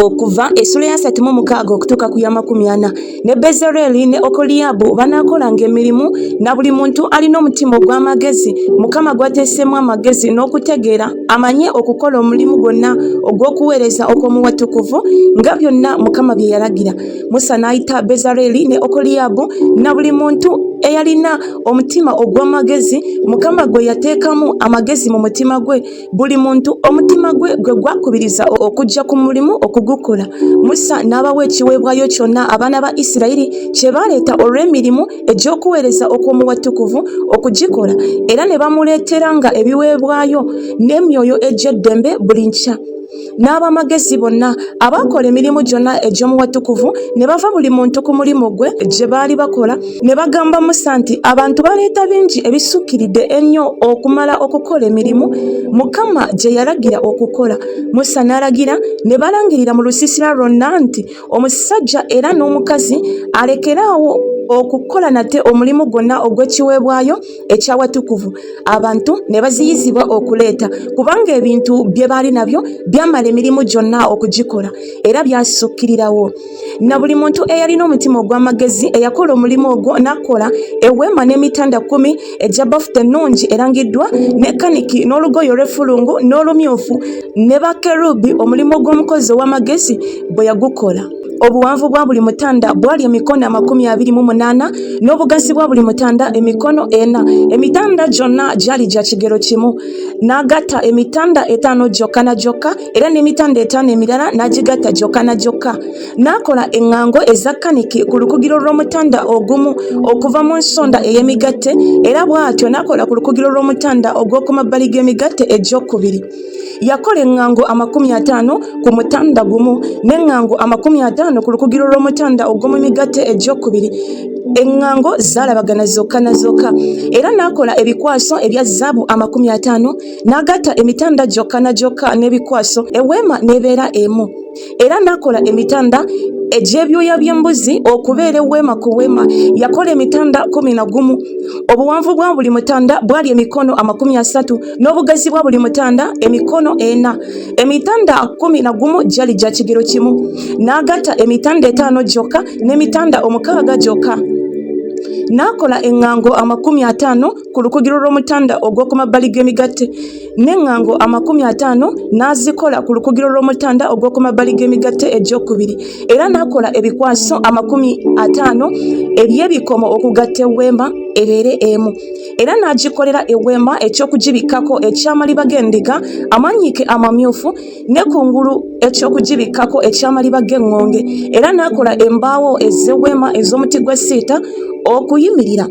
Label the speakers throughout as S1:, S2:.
S1: okuva essula ya 36 okutuuka ku ya 40 ne Bezaleri ne Okoliyabu banaakolanga emirimu na buli muntu alina omutima ogw'amagezi Mukama gwateesemu amagezi n'okutegeera amanye okukola omulimu gwonna ogw'okuweereza okw'omuwatukuvu nga byonna Mukama bye yalagira. Musa n'ayita Bezaleri ne Okoliyabu na buli muntu eyalina omutima ogw'amagezi Mukama gwe yateekamu amagezi mu mutima gwe, buli muntu omutima gwe gwakubiriza okujja ku mulimu okugukola. Musa n'abawa ekiweebwayo kyonna abaana ba Isirayiri kye baleeta olw'emirimu egy'okuweereza okw'omuwatukuvu okugikola, era ne bamuleeteranga ebiweebwayo n'emyoyo egy'eddembe buli nkya. N'abamagezi bonna abakola emirimu gyonna egy'omuwatukuvu ne bava buli muntu ku mulimu gwe gye baali bakola, ne bagamba Musa nti abantu baleeta bingi ebisukkiridde ennyo okumala okukola emirimu Mukama gye yalagira okukola. Musa n'alagira ne balangirira mu lusiisira lwonna nti omusajja era n'omukazi alekeraawo okukola nate omulimu gwonna ogw'ekiweebwayo ekyawatukuvu. Abantu ne baziyizibwa okuleeta kubanga ebintu bye baali nabyo byamala emirimu gyonna okugikola era byasukkirirawo. Na buli muntu eyalina omutima ogw'amagezi eyakola omulimu ogwo n'akola eweema n'emitanda 10 egya bafuta ennungi erangiddwa ne kaniki n'olugoye olw'effulungu n'olumyufu ne bakerubi omulimu gw'omukozi ow'amagezi bwe yagukola. Obuwanvu bwa buli mutanda bwali emikono 28 n'obugazi bwa buli mutanda emikono 4. Emitanda gyonna gyali gya kigero kimu. N'agatta emitanda 5 gyokka na gyokka era n'emitanda 5 emirala n'agigatta gyokka na gyokka. N'akola eŋŋango eza kaniki ku lukugiro lw'omutanda ogumu okuva mu nsonda ey'emigatte, era bw'atyo n'akola ku lukugiro lw'omutanda ogw'oku mabbali g'emigatte egyokubiri. Yakola eŋŋango 50 ku mutanda gumu n'eŋŋango 50 ku lukugiro lw'omutanda ogw'omu migatte egyokubiri. Eŋŋango zaalabagana zokka na zokka. Era n'akola ebikwaso ebya zaabu 50 n'agatta emitanda gyokka na gyokka n'ebikwaso, eweema n'ebeera emu. Era n'akola emitanda egy'ebyoya by'embuzi okubeera eweema ku weema. Yakola emitanda 11. Obuwanvu bwa buli mutanda bwali emikono 30 n'obugazi bwa buli mutanda emikono 4. Emitanda 11 gyali gya kigero kimu. N'agatta emitanda 5 gyokka n'emitanda 6 gyokka. N'akola eŋŋango 50 ku lukugiro lw'omutanda ogw'oku mabbali g'emigatte n'eŋŋango 50 n'azikola ku lukugiro lw'omutanda ogw'oku mabbali g'emigatte egyokubiri. Era n'akola ebikwaso 50 eby'ebikomo okugatta eweema ebeere emu. Era n'agikolera eweema eky'okugibikkako eky'amaliba g'endiga amannyike amamyufu ne kungulu eky'okugibikkako eky'amaliba g'eŋŋonge. Era n'akola embaawo ez'eweema ez'omuti gwa siita okuyimirira.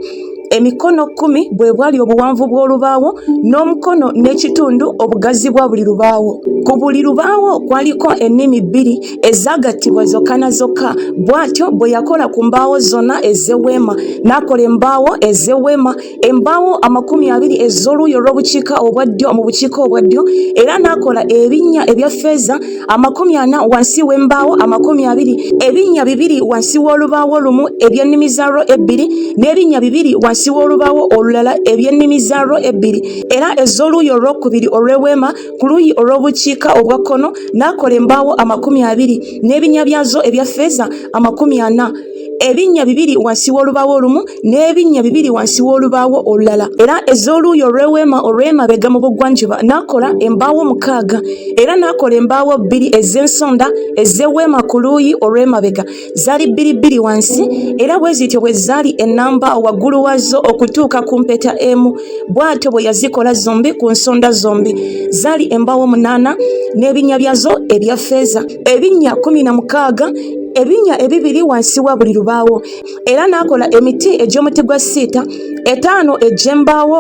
S1: Emikono 10 bwe bwali obuwanvu bw'olubaawo n'omukono n'ekitundu obugazi bwa buli lubaawo. Ku buli lubaawo kwaliko ennimi 2 ezaagattibwa zokka na zokka. Bw'atyo bwe yakola ku mbaawo zonna ez'eweema. N'akola embaawo ez'eweema embaawo 20 ez'oluuyi olw'obukiika obwa ddyo mu bukiika obwa ddyo. Era n'akola ebinnya ebya ffeeza 40 wansi w'embaawo 20, ebinnya 2 wansi w'olubaawo lumu eby'ennimi zaalwo 2 n'ebinnya 2 wansi w'olubaawo olulala eby'ennimi zaalwo 2. Era ez'oluuyi olwokubiri olw'eweema ku luuyi olw'obukiika obwa kkono n'akola embaawo 20 n'ebinnya byazo ebya ffeeza 40, ebinnya 2 wansi w'olubaawo olumu n'ebinnya 2 wansi w'olubaawo olulala. Era ez'oluuyi olw'eweema olw'emabega mu bugwanjuba n'akola embaawo 6. Era n'akola embaawo 2 ez'ensonda ez'eweema ku luuyi olw'emabega zaali 2 wansi, era bwe zityo bwe zaali ennamba waggulu wazo okutuuka ku mpeta emu. Bw'atyo bwe yazikola zombi ku nsonda zombi. Zaali embaawo 8 n'ebinnya byazo ebya ffeeza, ebinnya 16, ebinnya 2 wansi wa buli lubaawo. Era n'akola emiti egy'omuti gwa siita 5 egy'embaawo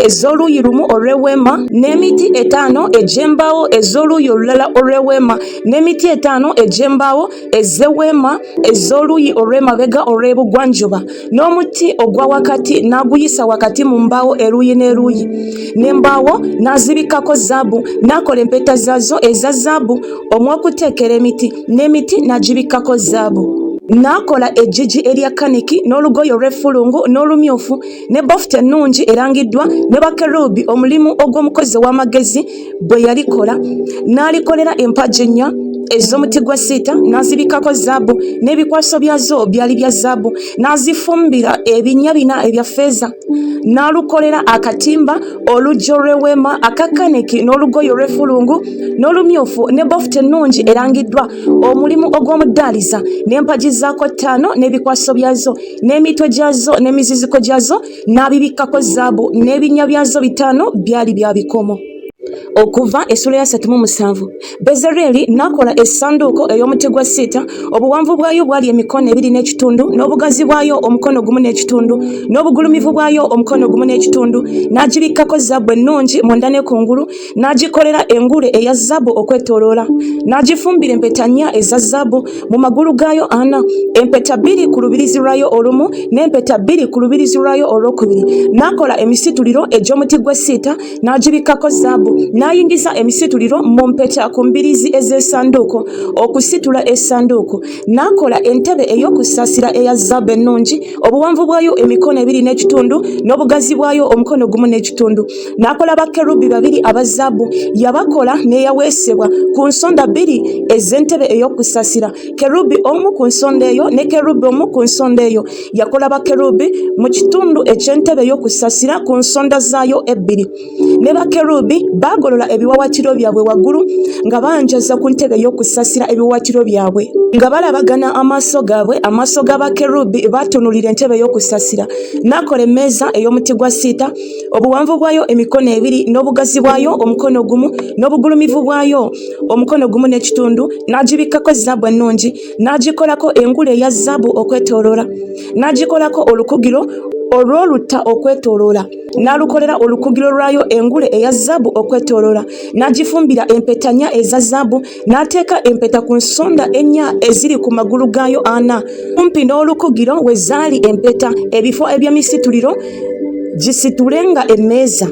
S1: ez'oluuyi lumu olw'eweema n'emiti 5 egy'embaawo ez'oluuyi olulala olw'eweema n'emiti 5 egy'embaawo ez'eweema ez'oluuyi olw'emabega olw'ebugwanjuba, n'omuti ogwa wakati n'aguyisa wakati mu mbaawo eruuyi n'eruuyi. N'embaawo n'azibikkako zaabu. N'akola empeta zaazo eza zaabu omw'okuteekera emiti, n'emiti n'agibikkako zaabu. N'akola ejjigi erya kaniki n'olugoye olw'effulungu n'olumyufu ne bafuta ennungi erangiddwa ne bakerubi omulimu ogw'omukozi w'amagezi bwe yalikola. N'alikolera empagi 4 ez'omuti gwa siita n'azibikako zaabu n'ebikwaso byazo byali bya zaabu n'azifumbira ebinnya bina ebya ffeeza n'alukolera akatimba olujjo lw'eweema akakaniki n'olugoye olw'effulungu n'olumyufu ne bofuta ennungi erangiddwa omulimu ogw'omudaaliza n'empagi zaako 5 n'ebikwaso byazo n'emitwe gyazo n'emiziziko gyazo n'abibikkako zaabu n'ebinnya byazo 5 byali bya bikomo. Okuva essula ya 37 Bezaleri n'akola essanduuko ey'omuti gwa siita obuwanvu bwayo bwali emikono 2 n'ekitundu n'obugazi bwayo omukono gumu n'ekitundu n'obugulumivu bwayo omukono gumu n'ekitundu n'agibikkako zaabu ennungi munda ne kungulu n'agikolera engule eya zaabu okwetooloola n'agifumbira empeta 4 eza zaabu mu magulu gaayo 4 empeta 2 ku lubirizi lwayo olumu n'empeta 2 ku lubirizi lwayo olwokubiri n'akola emisituliro egy'omuti gwa siita n'agibikkako zaabu n'ayingiza emisituliro mu mpeta ku mbirizi ez'essanduuko okusitula essanduuko n'akola entebe ey'okusaasira eya zaabu ennungi obuwanvu bwayo emikono 2 n'ekitundu n'obugazi bwayo omukono gumu n'ekitundu n'akola bakerubi 2 aba zaabu yabakola n'eyaweesebwa ku nsonda 2 ez'entebe ey'okusaasira kerubi omu ku nsonda eyo ne kerubi omu ku nsonda eyo yakola bakerubi mu kitundu eky'entebe ey'okusaasira ku nsonda zaayo 2 ne bakerubi bagolola ebiwawatiro byabwe waggulu nga banjaza ku ntebe y'okusaasira ebiwawatiro byabwe nga balabagana amaaso gaabwe amaaso g'abakerubi batunulira entebe y'okusaasira n'akola emmeeza ey'omuti gwa siita obuwanvu bwayo emikono 2 n'obugazi bwayo omukono gumu n'obugulumivu bwayo omukono gumu n'ekitundu n'agibikkako zaabu ennungi n'agikolako engule eya zaabu okwetooloola n'agikolako olukugiro olw'olutta okwetooloola n'alukolera olukugiro lwayo engule eya zaabu okwetooloola n'agifumbira empeta 4 eza zaabu n'ateeka empeta ku nsonda 4 eziri ku magulu gaayo 4 kumpi n'olukugiro we zaali empeta ebifo eby'emisituliro gisitulenga emmeeza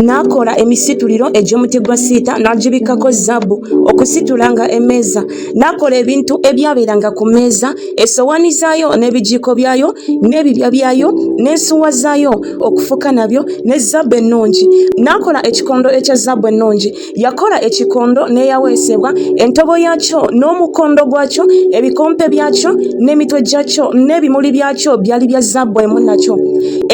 S1: n'akola emisituliro egy'omuti gwa siita n'agibikkako zaabu okusitulanga emmeeza n'akola ebintu ebyabeeranga ku mmeeza essowaani zaayo n'ebijiiko byayo n'ebibya byayo n'ensuwa zaayo okufuka nabyo ne zaabu ennungi n'akola ekikondo ekya zaabu ennungi yakola ekikondo n'eyaweesebwa entobo yaakyo n'omukondo gwakyo ebikompe byakyo n'emitwe gyakyo n'ebimuli byakyo byali bya zaabu emu nakyo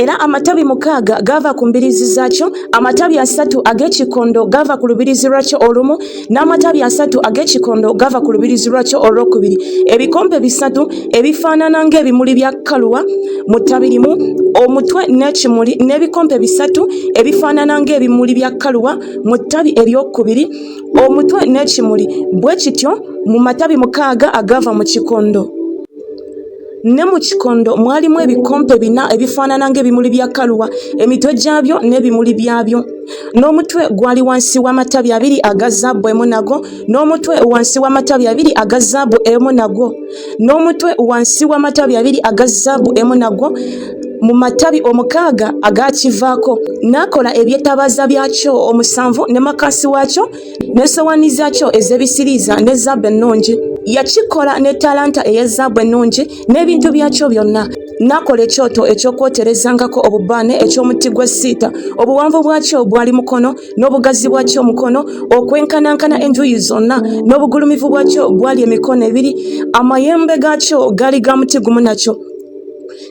S1: era amatabi 6 gaava ku mbirizi zaakyo amatabi 3 ag'ekikondo gava ku lubirizi lwakyo olumu n'amatabi 3 ag'ekikondo gava ku lubirizi lwakyo olwokubiri ebikompe 3 ebifaanana ng'ebimuli bya kaluwa mu ttabi limu omutwe n'ekimuli n'ebikompe 3 ebifaanana ng'ebimuli bya kaluwa mu ttabi eryokubiri omutwe n'ekimuli bwe kityo mu matabi 6 agava mu kikondo ne mu kikondo mwalimu ebikompe 4 ebifaanana ng'ebimuli bya kaluwa emitwe gyabyo n'ebimuli byabyo n'omutwe gwali wansi w'amatabi 2 aga zaabu emu nago n'omutwe wansi w'amatabi 2 aga zaabu emu nago n'omutwe wansi w'amatabi 2 aga zaabu emu nago mu matabi 6 agakivaako n'akola ebyettabaaza byakyo 7 ne makasi waakyo n'essowaani zaakyo ez'ebisiriiza ne zaabu ennungi yakikola ne talanta eya zaabu ennungi n'ebintu byakyo byonna n'akola ekyoto eky'okwoterezangako obubaane eky'omuti gwa siita obuwanvu bwakyo bwali mukono n'obugazi bwakyo mukono okwenkanankana enjuuyi zonna n'obugulumivu bwakyo bwali emikono 2 amayembe gaakyo gaali ga muti gumu nakyo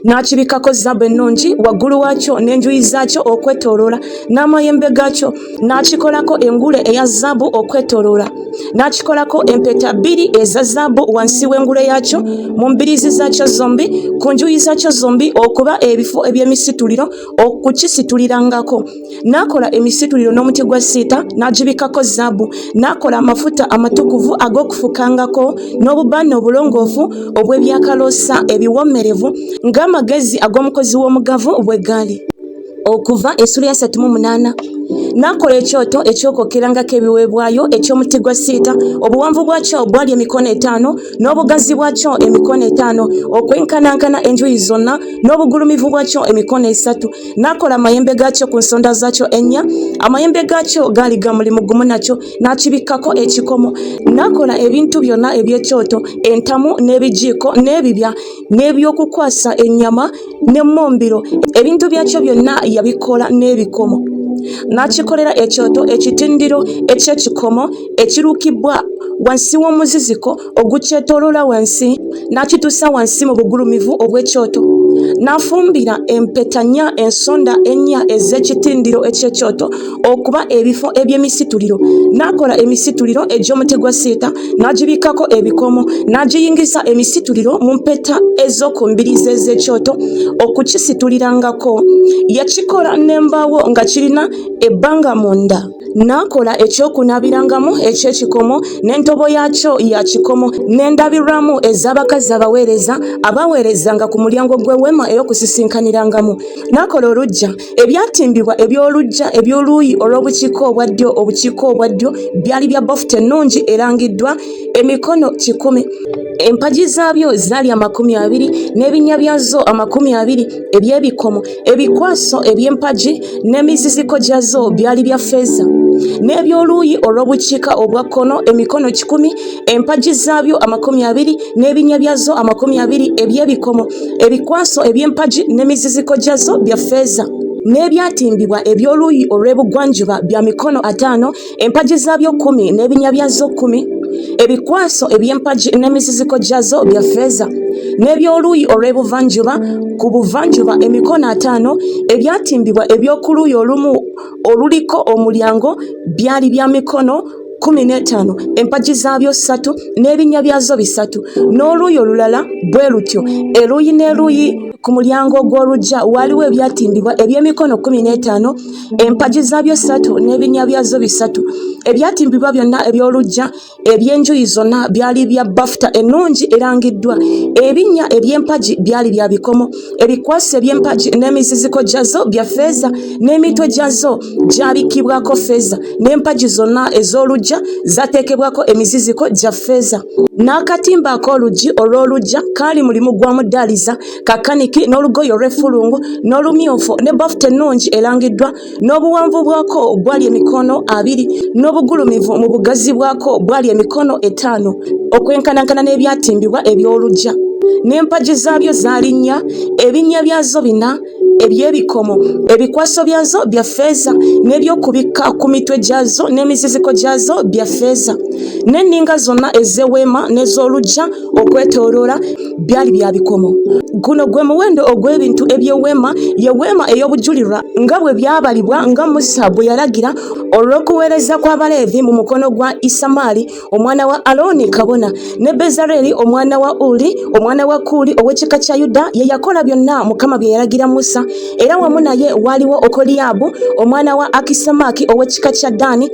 S1: n'akibikkako zaabu ennungi waggulu waakyo n'enjuuyi zaakyo okwetooloola n'amayembe gaakyo n'akikolako engule eya zaabu okwetooloola n'akikolako empeta 2 eza zaabu wansi w'engule yaakyo mu mbirizi zaakyo zombi ku njuuyi zaakyo zombi okuba ebifo eby'emisituliro okukisitulirangako n'akola emisituliro n'omuti gwa siita n'agibikkako zaabu n'akola amafuta amatukuvu ag'okufukangako n'obubaane obulongoofu obw'ebyakaloosa ebiwommerevu ng'amagezi ag'omukozi w'omugavu bwe gaali. Okuva essula ya 38 n'akola ekyoto eky'okwokerangako ebiweebwayo eky'omuti gwa siita obuwanvu bwakyo bwali emikono 5 n'obugazi bwakyo emikono 5 okwenkanankana enjuuyi zonna n'obugulumivu bwakyo emikono 3 n'akola amayembe gaakyo ku nsonda zaakyo 4 amayembe gaakyo gaali ga mulimu gumu nakyo n'akibikkako ekikomo n'akola ebintu byonna eby'ekyoto entamu n'ebijiiko n'ebibya n'ebyokukwasa ennyama n'emmombiro ebintu byakyo byonna yabikola n'ebikomo n'akikolera ekyoto ekitindiro eky'ekikomo ekirukibwa wansi w'omuziziko ogukyetooloola wansi n'akituusa wansi mu bugulumivu obw'ekyoto n'afumbira empeta nnya ensonda ennya ez'ekitindiro eky'ekyoto okuba ebifo eby'emisituliro n'akola emisituliro egy'omuti gwa siita n'agibikkako ebikomo n'agiyingiza emisituliro mu mpeta ez'oku mbiriizi ez'ekyoto okukisitulirangako. Yakikola n'embaawo nga kirina ebbanga munda n'akola ekyokunaabirangamu eky'ekikomo n'entobo yaakyo ya kikomo n'endabirwamu ez'abakazi abaweereza abaweerezanga ku mulyango gw'eweema ey'okusisinkanyirangamu. N'akola oluggya ebyatimbibwa eby'oluggya eby'oluuyi olw'obukiiko obwa ddyo byali bya bafuta ennungi erangiddwa emikono 100. Empagi zaabyo zaali 20 n'ebinnya byazo 20 eby'ebikomo. Ebikwaso eby'empagi n'emiziziko gyazo byali bya ffeeza. N'eby'oluuyi olw'obukiika obwa kkono emikono 10, empagi zaabyo 20 n'ebinnya byazo 20 eby'ebikomo. Ebikwaso eby'empagi n'emiziziko gyazo bya ffeeza. N'ebyatimbibwa eby'oluuyi olw'ebugwanjuba bya mikono 5, empagi zaabyo 10 n'ebinnya byazo 10. Ebikwaso eby'empagi n'emiziziko gyazo bya ffeeza. N'eby'oluuyi olw'ebuvanjuba ku buvanjuba emikono 5, ebyatimbibwa eby'okuluuyi olumu oluliko omulyango byali bya mikono 15, empagi zaabyo 3 n'ebinnya byazo 3. N'oluuyi olulala bwe lutyo, eruuyi n'eruuyi ku mulyango gw'oluggya waliwo ebyatimbibwa eby'emikono 15, empagi zaabyo 3 n'ebinnya byazo 3. Ebyatimbibwa byonna eby'oluggya eby'enjuyi zonna byali bya bafuta ennungi erangiddwa. Ebinnya eby'empagi byali bya bikomo. Ebikwaso eby'empagi n'emiziziko gyazo bya ffeeza, n'emitwe gyazo gyabikibwako ffeeza, n'empagi zonna ez'oluggya zateekebwako emiziziko gya ffeeza. N'akatimba ak'oluggi olw'oluggya kaali mulimu gwa mudaaliza, kakaniki n'olugoye olw'effulungu n'olumyufu ne bafuta ennungi erangiddwa, n'obuwanvu bwako bwali emikono 2 n'obugulumivu mu bugazi bwako bwali emikono 5 okwenkanankana n'ebyatimbibwa eby'oluggya. N'empagi zaabyo zaali 4, ebinnya byazo 4 eby'ebikomo. Ebikwaso byazo bya ffeeza n'ebyokubikka ku mitwe gyazo n'emiziziko gyazo bya ffeeza. N'enninga zonna ez'eweema n'ez'oluggya okwetooloola byali bya bikomo. Guno gwe muwendo ogw'ebintu eby'eweema, ye weema ey'obujulirwa nga bwe byabalibwa nga Musa bwe yalagira olw'okuweereza kw'Abaleevi mu mukono gwa Isamaali omwana wa Alooni kabona, ne Bezaleeri omwana wa Uli omwana wa Kuuli ow'ekika kya Yuda ye yakola byonna Mukama bye yalagira Musa. Era wamu naye waliwo Okoliyaabu omwana wa Akisamaki ow'ekika kya Ddaani,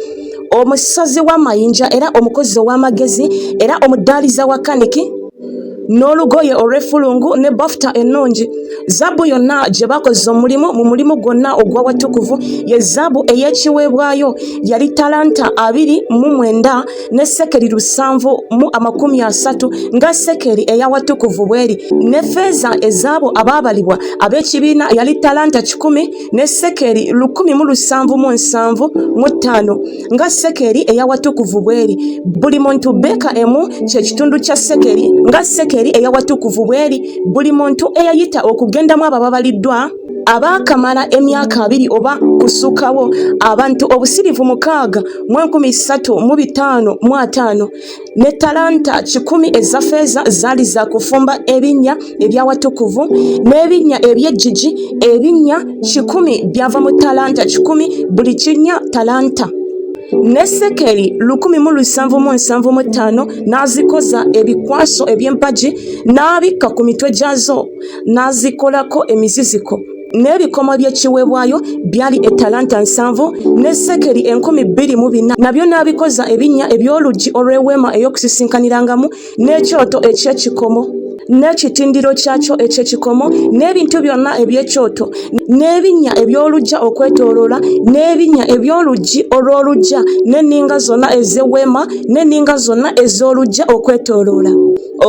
S1: omusozi w'amayinja era omukozi ow'amagezi era omudaaliza wa kaniki, n'olugoye olw'effulungu ne bafuta ennungi. Zaabu yonna gye bakoze omulimu mu mulimu gwonna ogw'awatukuvu ye zaabu ey'ekiweebwayo yali talanta 29 ne sekeri 730 nga sekeri ey'awatukuvu bweri. Ne ffeeza ezaabo abaabalibwa ab'ekibiina yali talanta 10 ne sekeri 1775 nga sekeri ey'awatukuvu bweri. Buli muntu beka emu kye kitundu kya sekeri nga sekeri ey'awatukuvu bweri. Buli muntu eyayita okugendamu abababaliddwa abaakamala emyaka 2 oba kusukawo, abantu obusirivu 6,355 ne talanta 10 eza ffeeza zaali za kufumba ebinnya ebyawatukuvu n'ebinnya eby'ejjigi. Ebinnya 10 byava mu talanta 10 buli kinnya talanta. Ne sekeri 1775 n'azikoza ebikwaso eby'empagi n'abikka ku mitwe gyazo n'azikolako emiziziko. N'ebikomo by'ekiweebwayo byali ettalanta 7 ne sekeri 24,000 nabyo n'abikoza ebinnya eby'oluggi olw'eweema ey'okusisinkanyirangamu n'ekyoto eky'ekikomo n'ekitindiro kyakyo eky'ekikomo n'ebintu byonna eby'ekyoto n'ebinnya eby'oluggya okwetooloola n'ebinnya eby'oluggi olw'oluggya n'enninga zonna ez'eweema n'enninga zonna ez'oluggya okwetooloola.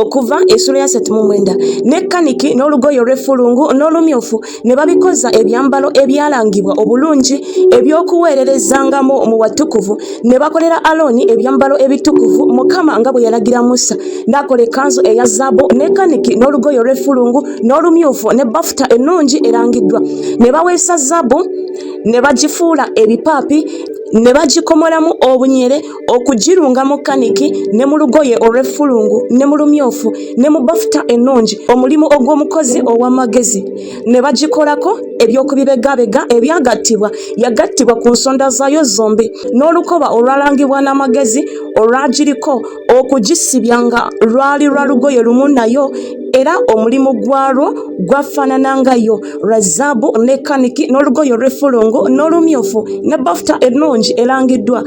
S1: Okuva essula ya 39. Ne kaniki n'olugoye olw'effulungu n'olumyufu ne babikoza ebyambalo ebyalangibwa obulungi eby'okuweererezangamu mu watukuvu. Ne bakolera Alooni ebyambalo ebitukuvu Mukama nga bwe yalagira Musa. N'akola ekkanzu eya zaabu ne kaniki kaniki n'olugoye olw'effulungu n'olumyufu ne bafuta ennungi erangiddwa. Ne baweesa zaabu ne bagifuula ebipaapi ne bagikomolamu obunyere okugirunga mu kaniki ne mu lugoye olw'effulungu ne mu lumyufu ne mu bafuta ennungi, omulimu ogw'omukozi ow'amagezi. Ne bagikolako eby'okubibegabega ebyagattibwa, yagattibwa ku nsonda zaayo zombi n'olukoba olwalangibwa n'amagezi olwagiriko okugisibya nga lwali lwa lugoye lumu nayo, era omulimu gwalwo gwafaanana yo, lwa zaabu ne kaniki n'olugoye olw'effulungu n'olumyufu ne bafuta ennungi erangiddwa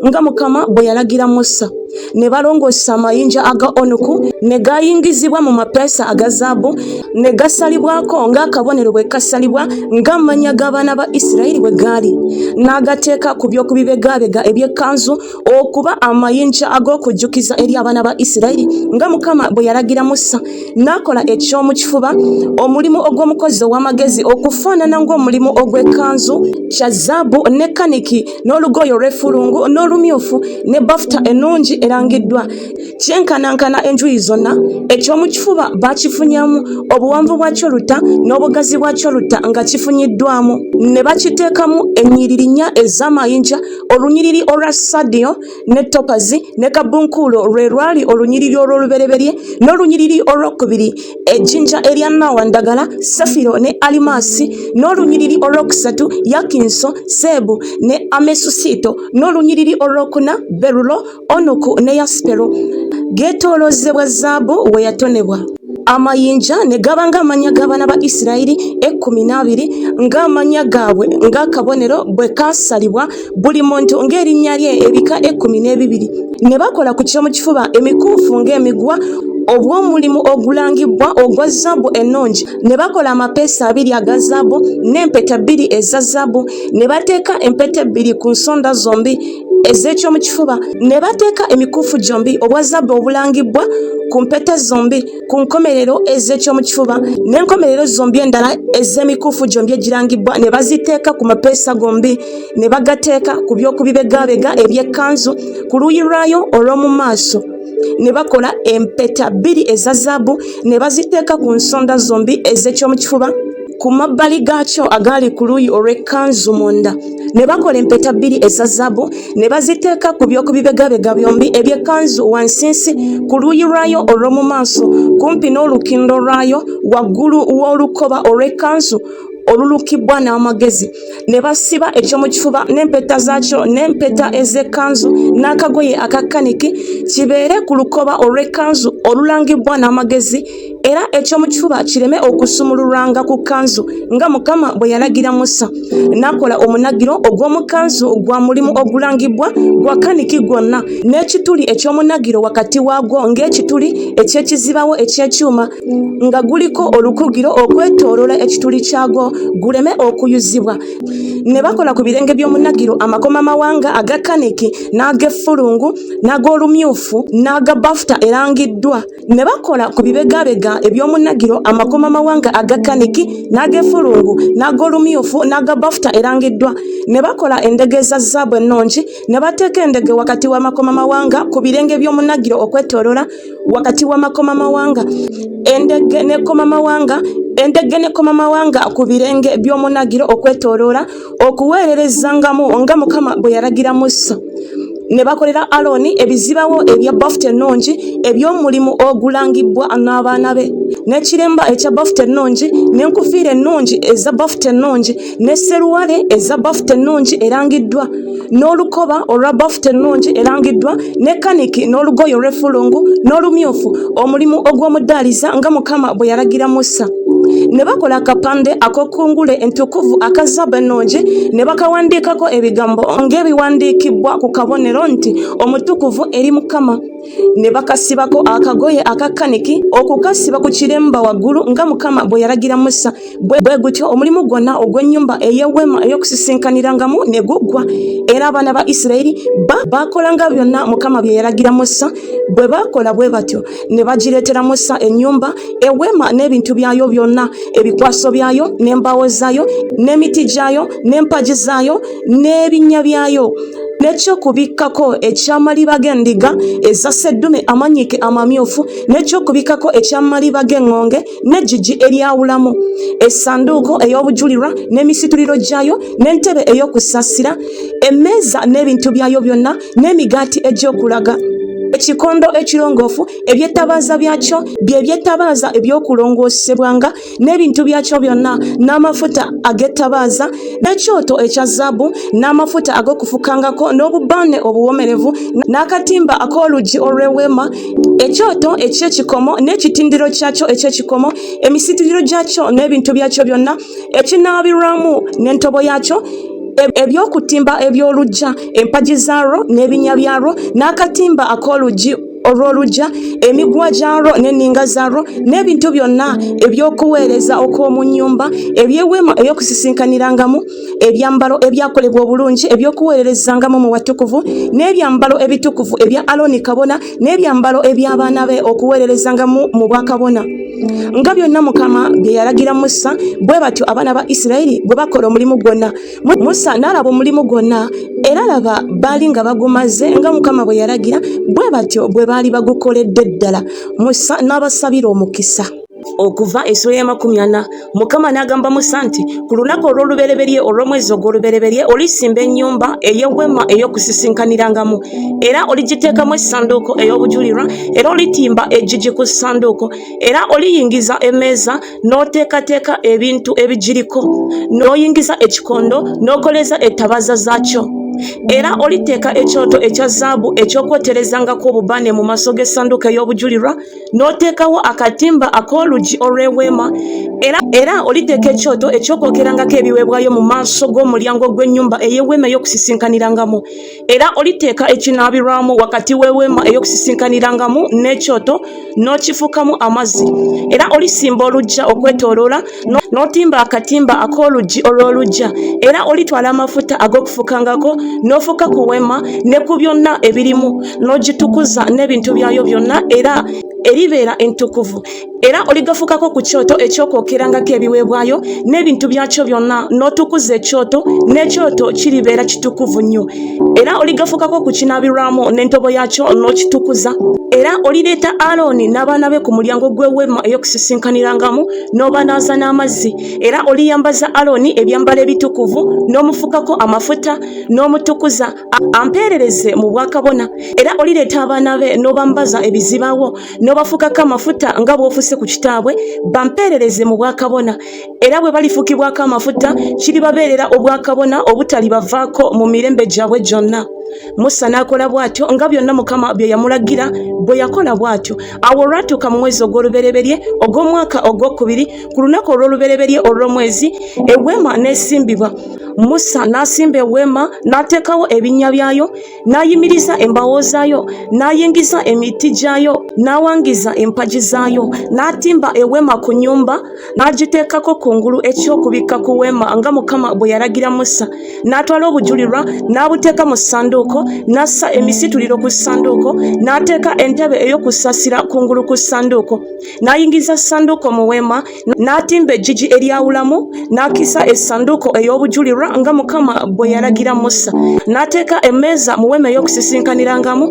S1: nga Mukama bwe yalagira Musa. Ne balongoosa amayinja aga onuku ne gayingizibwa mu mapeesa aga zaabu ne gasalibwako ng'akabonero bwe kasalibwa ng'amannya g'abaana ba Isirayiri bwe gaali, n'agateeka ku by'okubibegabega eby'ekkanzu okuba amayinja ag'okujjukiza eri abaana ba Isirayiri nga Mukama bwe yalagira Musa. N'akola eky'omu kifuba, omulimu ogw'omukozi ow'amagezi okufaanana ng'omulimu ogw'ekkanzu, kya zaabu ne kaniki n'olugoye olw'effulungu n'olumyufu ne bafuta ennungi erangiddwa. Kyenkanankana enjuyi zonna, eky'omu kifuba bakifunyamu obuwanvu bwakyo luta n'obugazi bwakyo luta nga kifunyiddwamu. Ne bakiteekamu ennyiriri nnya ez'amayinja, olunyiriri olwa sadiyo ne topazi ne kabunkuulo lwe lwali olunyiriri olw'olubereberye, n'olunyiriri olwokubiri ejjinja erya nnawandagala, safiro ne alimasi, n'olunyiriri olwokusatu yakinso, seebu ne amesusito, n'olunyiriri olwokuna berulo, onuku ne yaspero. Geetooloozebwa zaabu we yatonebwa. Amayinja ne gaba ng'amannya g'abaana ba Isirayiri 12 ng'amannya gaabwe ng'akabonero bwe kaasalibwa buli muntu ng'erinnya lye, ebika 12. Ne bakola ku ky'omu kifuba emikuufu ng'emiguwa obw'omulimu ogulangibwa ogwa zaabu ennungi. Ne bakola amapeesa 2 aga zaabu n'empeta 2 eza zaabu. Ne bateeka empeta 2 ku nsonda zombi ez'ekyomu kifuba. Ne bateeka emikuufu gyombi obwa zaabu obulangibwa ku mpeta zombi ku nkomerero ez'ekyomu kifuba, n'enkomerero zombi endala ez'emikuufu gyombi egirangibwa ne baziteeka ku mapeesa gombi. Ne bagateeka ku by'okubibegabega eby'ekkanzu ku luuyi lwayo olw'omu maaso. Ne bakola empeta 2 eza zaabu ne baziteeka ku nsonda zombi ez'ekyomu kifuba ku mabbali gaakyo agaali ku luuyi olw'ekkanzu munda. Ne bakola empeta 2 eza zaabu ne baziteeka ku by'okubibegabega byombi eby'ekkanzu wansinsi ku luuyi lwayo olw'omu maaso kumpi n'olukindo lwayo waggulu w'olukoba olw'ekkanzu olulukibwa n'amagezi. Ne basiba eky'omu kifuba n'empeta zaakyo n'empeta ez'ekkanzu n'akagoye aka kaniki kibeere ku lukoba olw'ekkanzu olulangibwa n'amagezi, era eky'omu kifuba kireme okusumululwanga ku kkanzu nga Mukama bwe yalagira Musa. N'akola omunagiro ogw'omu kkanzu gwa mulimu ogulangibwa gwa kaniki gwonna, n'ekituli eky'omunagiro wakati waagwo ng'ekituli eky'ekizibawo eky'ekyuma nga guliko olukugiro okwetooloola ekituli kyagwo guleme okuyuzibwa. Ne bakola ku birenge by'omunagiro amakomamawanga aga kaniki n'ag'effulungu n'ag'olumyufu n'aga bafuta erangiddwa. Ne bakola ku bibegabega eby'omunagiro amakomamawanga aga kaniki n'ag'effulungu n'ag'olumyufu n'aga bafuta erangiddwa. Ne bakola endege za zaabu ennungi, ne bateeka endege wakati w'amakomamawanga ku birenge by'omunagiro okwetooloola wakati w'amakomamawanga. Endege n'ekkomamawanga ku birenge by'omunagiro okwetooloola okuweererezangamu nga Mukama bwe yalagira Musa. Ne bakolera Alooni ebizibawo ebya bafuta ennungi eby'omulimu ogulangibwa n'abaana be, n'ekiremba ekya bafuta ennungi, n'enkufiira ennungi eza bafuta ennungi, n'esseruwale eza bafuta ennungi erangiddwa, n'olukoba olwa bafuta ennungi erangiddwa, ne kaniki n'olugoye olw'effulungu n'olumyufu, omulimu ogw'omudaaliza nga Mukama bwe yalagira Musa. Ne bakola akapande ak'okungule entukuvu aka zaabu ennungi ne bakawandiikako ebigambo ng'ebiwandiikibwa ku kabonero nti omutukuvu eri Mukama. Ne bakasibako akagoye aka kaniki okukasiba ku kiremba waggulu nga Mukama bwe yalagira Musa. Bwe gutyo omulimu gwonna ogw'ennyumba ey'eweema ey'okusisinkaniramu ne guggwa. Era abaana ba Isirayiri bakolanga byonna Mukama bye yalagira Musa. Bwe bakola bwe batyo ne bagireetera Musa ennyumba, eweema n'ebintu byayo byonna, ebikwaso byayo n'embaawo zaayo n'emiti gyayo n'empagi zaayo n'ebinnya byayo n'ekyokubikkako ekyamaliba g'endiga eza sseddume amannyike amamyufu, n'ekyokubikako ekyamaliba g'eŋŋonge n'eggigi eryawulamu, essanduuko ey'obujulirwa n'emisituliro gyayo, n'entebe ey'okusaasira, emmeeza n'ebintu byayo byonna, n'emigaati egy'okulaga. Ekikondo ekirongoofu, ebyettabaaza byakyo bye byettabaaza ebyokulongoosebwanga n'ebintu byakyo byonna, n'amafuta ag'ettabaaza, n'ekyoto ekya zaabu, n'amafuta ag'okufukangako, n'obubaane obuwomerevu, n'akatimba ak'oluggi olw'eweema, ekyoto eky'ekikomo n'ekitindiro kyakyo eky'ekikomo, emisituliro gyakyo n'ebintu byakyo byonna, ekinaabirwamu n'entobo yakyo, ebyokutimba eby'oluggya, empagi zaalwo n'ebinya byalwo, n'akatimba ak'oluggi olw'oluggya, emiguwa gyalwo n'enninga zaalwo, n'ebintu byonna eby'okuweereza okw'omu nnyumba, eby'eweema ey'okusisinkanyirangamu, ebyambalo ebyakolebwa obulungi eby'okuweererezangamu mu watukuvu, n'ebyambalo ebitukuvu ebya Alooni kabona, n'ebyambalo eby'abaana be okuweererezangamu mu bwakabona. Nga byonna Mukama bye yalagira Musa, bwe batyo abaana ba Isirayiri bwe bakola omulimu gwonna. Musa n'alaba omulimu gwonna, era laba baali nga bagumaze nga Mukama bwe yalagira, bwe batyo bwe baali bagukoledde ddala. Musa n'abasabira omukisa. Okuva essula ya 40, Mukama n'agamba Musa nti ku lunaku olw'olubereberye olw'omwezi ogw'olubereberye olisimba ennyumba ey'eweema ey'okusisinkanyirangamu, era oligiteekamu essanduuko ey'obujulirwa, era olitimba eggigi ku ssanduuko, era oliyingiza emmeeza n'oteekateeka ebintu ebigiriko, n'oyingiza ekikondo n'okoleza ettabaaza zaakyo. Era oliteeka ekyoto ekya zaabu eky'okwoterezangako obubaane mu maaso g'essanduuko ey'obujulirwa, n'oteekawo akatimba ak'oluggi olw'eweema, era oliteeka ekyoto eky'okwokerangako ebiweebwayo mu maaso g'omulyango gw'ennyumba ey'eweema ey'okusisinkanyirangamu, era oliteeka ekinaabirwamu wakati w'eweema ey'okusisinkanyirangamu n'ekyoto, n'okifukamu amazzi, era olisimba oluggya okwetooloola, n'otimba akatimba ak'oluggi olw'oluggya, era olitwala amafuta ag'okufukangako n'ofuka ku weema ne ku byonna ebirimu, n'ogitukuza n'ebintu byayo byonna, era eribeera entukuvu. Era oligafukako ku kyoto eky'okwokerangako ebiweebwayo n'ebintu byakyo byonna, n'otukuza ekyoto, n'ekyoto kiribeera kitukuvu nnyo. Era oligafukako ku kinaabirwamu n'entobo yakyo n'okitukuza. Era olireeta Alooni n'abaana be ku mulyango gw'eweema ey'okusisinkanyirangamu, n'obanaaza n'amazzi, era oliyambaza Alooni ebyambalo ebitukuvu, n'omufukako amafuta, n'omutukuza ampeerereze mu bwakabona. Era olireeta abaana be n'obambaza ebizibawo, n'obafukako amafuta nga bw'ofuse ku kitaabwe, bampeerereze mu bwakabona. Era bwe balifukibwako amafuta, kiribabeerera obwakabona obutalibavaako mu mirembe gyabwe gyonna. Musa n'akola bw'atyo nga byonna Mukama bye yamulagira bwe yakola bw'atyo. Awo olwatuuka mu mwezi ogw'olubereberye ogw'omwaka ogwokubiri, ku lunaku olw'olubereberye olw'omwezi, eweema n'esimbibwa. Musa n'asimba eweema, n'ateekawo ebinnya byayo, n'ayimiriza embaawo zaayo, n'ayingiza emiti gyayo, n'awangiza empagi zaayo, n'atimba eweema ku nnyumba, n'agiteekako kungulu eky'okubikka ku weema nga Mukama bwe yalagira Musa. N'atwala obujulirwa n'abuteeka mu ssanduuko, n'assa emisituliro ku ssanduuko, n'ateeka entebe ey'okusaasira kungulu ku ssanduuko, n'ayingiza ssanduuko mu weema, n'atimba eggigi eryawulamu, n'akisa essanduuko ey'obujulirwa nga Mukama bwe yalagira Musa. N'ateeka emmeeza mu weema ey'okusisinkanyirangamu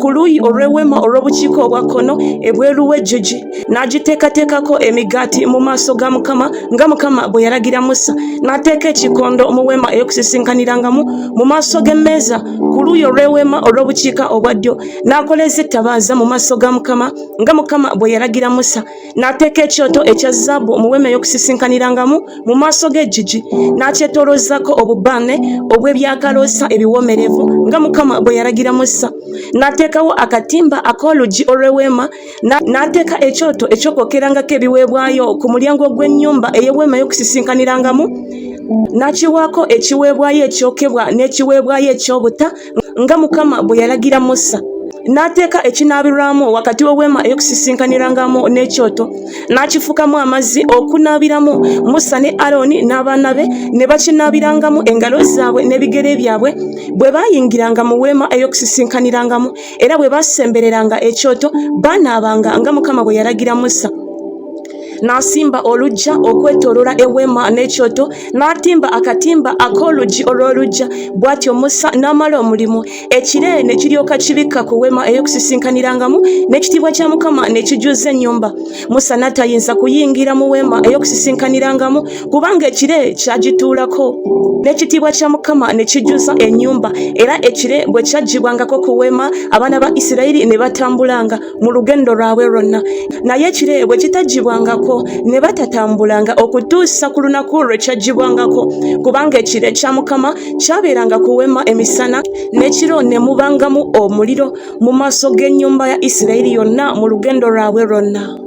S1: ku luuyi olw'eweema olw'obukiiko obwakkono ebweru w'eggigi, n'agiteekateekako emigaati mu maaso ga Mukama nga Mukama bwe yalagira Musa. N'ateeka ekikondo mu weema ey'okusisinkanyirangamu mu maaso g'emmeeza ku luuyi olw'eweema olw'obukiika obwa ddyo, n'akoleza ettabaaza mu maaso ga Mukama nga Mukama bwe yalagira Musa. N'ateeka ekyoto ekya zaabu mu weema ey'okusisinkanyirangamu mu maaso g'eggigi, n'akyetoolozaako obubaane obw'ebyakaloosa ebiwomerevu nga Mukama bwe yalagira Musa. N'ateekawo akatimba ak'oluggi olw'eweema, n'ateeka ekyoto eky'okwokerangako ebiweebwayo ku mulyango gw'ennyumba ey'eweema ey'okusisinkanyirangamu, n'akiwaako ekiweebwayo ekyokebwa n'ekiweebwayo eky'obutta nga Mukama bwe yalagira Musa. N'ateeka ekinaabirwamu wakati w'eweema ey'okusisinkanyirangamu n'ekyoto, n'akifukamu amazzi okunaabiramu. Musa ne Alooni n'abaana be ne bakinaabirangamu engalo zaabwe n'ebigere byabwe bwe baayingiranga mu weema ey'okusisinkanyirangamu, era bwe baasembereranga ekyoto baanaabanga nga Mukama bwe yalagira Musa. n'asimba olujja okwetoolola eweema n'ekyoto, n'atimba akatimba ak'oluggi olw'oluggya. Bw'atyo Musa n'amala omulimu. Ekire ne kiryoka kibikka ku weema ey'okusisinkanyirangamu, n'ekitiibwa kya Mukama ne kijjuza ennyumba. Musa n'atayinza kuyingira mu weema ey'okusisinkanyirangamu kubanga ekire kyagituulako, n'ekitiibwa kya Mukama ne kijjuza ennyumba. Era ekire bwe kyaggyibwangako ku weema, abaana ba Isirayiri ne batambulanga mu lugendo lwabwe lwonna. Naye ekire bwe kitaggyibwangako ne batatambulanga okutuusa ku lunaku lwe kyaggyibwangako, kubanga ekire kya Mukama kyabeeranga ku weema emisana, n'ekiro ne mubangamu omuliro mu maaso g'ennyumba ya Isirayiri yonna mu lugendo lwabwe lwonna.